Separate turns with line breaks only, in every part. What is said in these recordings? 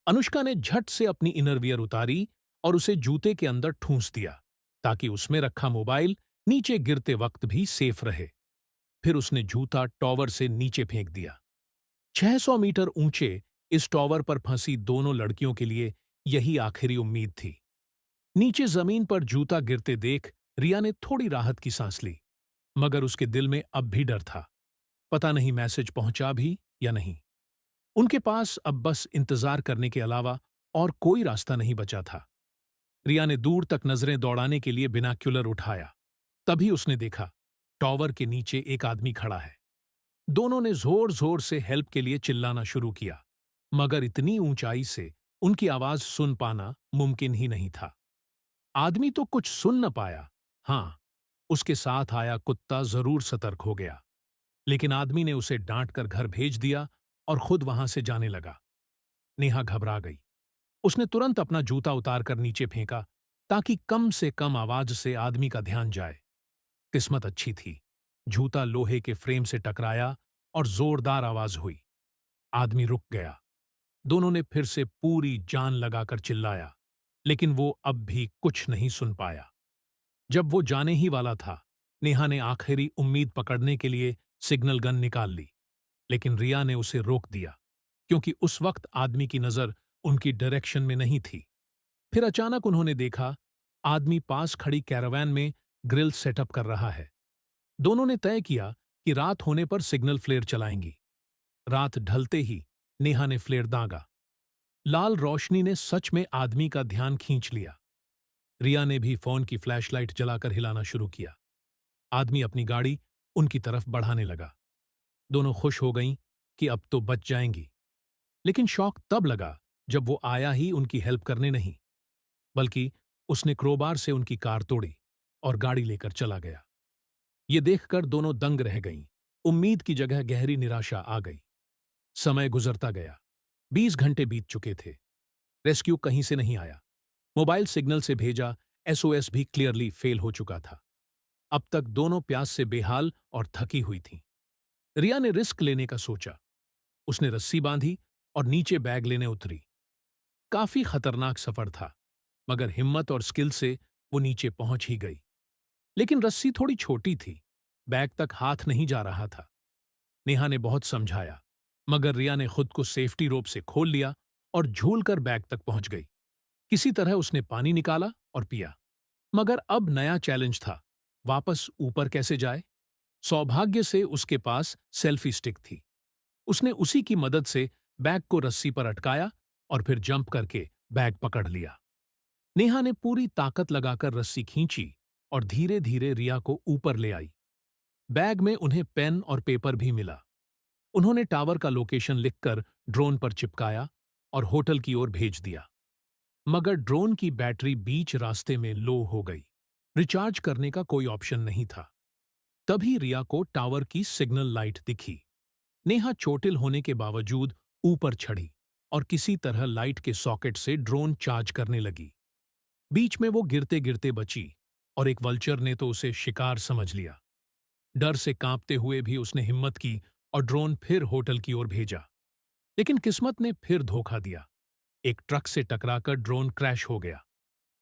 अनुष्का ने झट से अपनी इनरवियर उतारी और उसे जूते के अंदर ठूंस दिया ताकि उसमें रखा मोबाइल नीचे गिरते वक्त भी सेफ रहे। फिर उसने जूता टॉवर से नीचे फेंक दिया। 600 मीटर ऊंचे इस टॉवर पर फंसी दोनों लड़कियों के लिए यही आखिरी उम्मीद थी। नीचे जमीन पर जूता गिरते देख रिया ने थोड़ी राहत की सांस ली, मगर उसके दिल में अब भी डर था। पता नहीं मैसेज पहुंचा भी या नहीं। उनके पास अब बस इंतजार करने के अलावा और कोई रास्ता नहीं बचा था। रिया ने दूर तक नजरें दौड़ाने के लिए बिनॉक्यूलर उठाया। तभी उसने देखा, टॉवर के नीचे एक आदमी खड़ा है। दोनों ने जोर जोर से हेल्प के लिए चिल्लाना शुरू किया, मगर इतनी ऊंचाई से उनकी आवाज सुन पाना मुमकिन ही नहीं था। आदमी तो कुछ सुन न पाया। हाँ, उसके साथ आया कुत्ता जरूर सतर्क हो गया, लेकिन आदमी ने उसे डांट कर घर भेज दिया और खुद वहां से जाने लगा। नेहा घबरा गई। उसने तुरंत अपना जूता उतारकर नीचे फेंका ताकि कम से कम आवाज से आदमी का ध्यान जाए। किस्मत अच्छी थी। जूता लोहे के फ्रेम से टकराया और जोरदार आवाज हुई। आदमी रुक गया। दोनों ने फिर से पूरी जान लगाकर चिल्लाया, लेकिन वो अब भी कुछ नहीं सुन पाया। जब वो जाने ही वाला था, नेहा ने आखिरी उम्मीद पकड़ने के लिए सिग्नल गन निकाल ली, लेकिन रिया ने उसे रोक दिया, क्योंकि उस वक्त आदमी की नजर उनकी डायरेक्शन में नहीं थी। फिर अचानक उन्होंने देखा, आदमी पास खड़ी कैरावैन में ग्रिल सेटअप कर रहा है। दोनों ने तय किया कि रात होने पर सिग्नल फ्लेयर चलाएंगी। रात ढलते ही नेहा ने फ्लेयर दागा। लाल रोशनी ने सच में आदमी का ध्यान खींच लिया। रिया ने भी फोन की फ्लैशलाइट जलाकर हिलाना शुरू किया। आदमी अपनी गाड़ी उनकी तरफ बढ़ाने लगा। दोनों खुश हो गईं कि अब तो बच जाएंगी। लेकिन शौक तब लगा जब वो आया ही उनकी हेल्प करने नहीं, बल्कि उसने क्रोबार से उनकी कार तोड़ी और गाड़ी लेकर चला गया। ये देखकर दोनों दंग रह गईं। उम्मीद की जगह गहरी निराशा आ गई। समय गुजरता गया। 20 घंटे बीत चुके थे। रेस्क्यू कहीं से नहीं आया। मोबाइल सिग्नल से भेजा एसओएस भी क्लियरली फेल हो चुका था। अब तक दोनों प्यास से बेहाल और थकी हुई थीं। रिया ने रिस्क लेने का सोचा। उसने रस्सी बांधी और नीचे बैग लेने उतरी। काफी खतरनाक सफर था, मगर हिम्मत और स्किल से वो नीचे पहुंच ही गई। लेकिन रस्सी थोड़ी छोटी थी, बैग तक हाथ नहीं जा रहा था। नेहा ने बहुत समझाया, मगर रिया ने खुद को सेफ्टी रोप से खोल लिया और झूलकर बैग तक पहुंच गई। किसी तरह उसने पानी निकाला और पिया। मगर अब नया चैलेंज था, वापस ऊपर कैसे जाए। सौभाग्य से उसके पास सेल्फी स्टिक थी। उसने उसी की मदद से बैग को रस्सी पर अटकाया और फिर जंप करके बैग पकड़ लिया। नेहा ने पूरी ताकत लगाकर रस्सी खींची और धीरे धीरे रिया को ऊपर ले आई। बैग में उन्हें पेन और पेपर भी मिला। उन्होंने टावर का लोकेशन लिखकर ड्रोन पर चिपकाया और होटल की ओर भेज दिया। मगर ड्रोन की बैटरी बीच रास्ते में लो हो गई। रिचार्ज करने का कोई ऑप्शन नहीं था। तभी रिया को टावर की सिग्नल लाइट दिखी। नेहा चोटिल होने के बावजूद ऊपर चढ़ी और किसी तरह लाइट के सॉकेट से ड्रोन चार्ज करने लगी। बीच में वो गिरते गिरते बची और एक वल्चर ने तो उसे शिकार समझ लिया। डर से कांपते हुए भी उसने हिम्मत की और ड्रोन फिर होटल की ओर भेजा। लेकिन किस्मत ने फिर धोखा दिया। एक ट्रक से टकराकर ड्रोन क्रैश हो गया।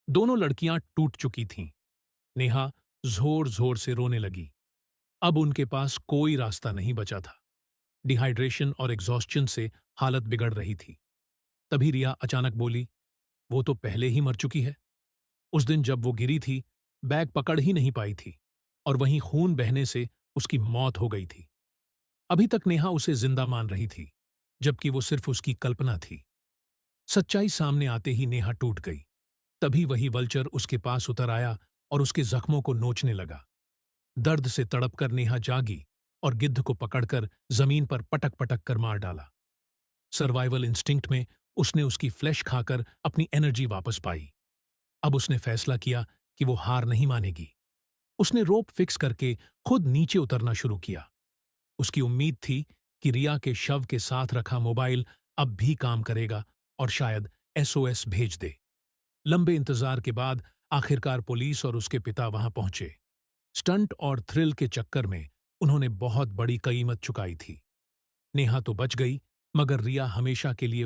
दोनों लड़कियां टूट चुकी थीं। नेहा जोर जोर से रोने लगी। अब उनके पास कोई रास्ता नहीं बचा था। डिहाइड्रेशन और एग्जॉस्शन से हालत बिगड़ रही थी। तभी रिया अचानक बोली, वो तो पहले ही मर चुकी है। उस दिन जब वो गिरी थी, बैग पकड़ ही नहीं पाई थी और वहीं खून बहने से उसकी मौत हो गई थी। अभी तक नेहा उसे जिंदा मान रही थी, जबकि वो सिर्फ उसकी कल्पना थी। सच्चाई सामने आते ही नेहा टूट गई। तभी वही वल्चर उसके पास उतर आया और उसके जख्मों को नोचने लगा। दर्द से तड़पकर नेहा जागी और गिद्ध को पकड़कर जमीन पर पटक पटक कर मार डाला। सर्वाइवल इंस्टिंक्ट में उसने उसकी फ्लैश खाकर अपनी एनर्जी वापस पाई। अब उसने फैसला किया कि वो हार नहीं मानेगी। उसने रोप फिक्स करके खुद नीचे उतरना शुरू किया। उसकी उम्मीद थी कि रिया के शव के साथ रखा मोबाइल अब भी काम करेगा और शायद एसओएस भेज दे। लंबे इंतजार के बाद आखिरकार पुलिस और उसके पिता वहां पहुंचे। स्टंट और थ्रिल के चक्कर में उन्होंने बहुत बड़ी कीमत चुकाई थी। नेहा तो बच गई, मगर रिया हमेशा के लिए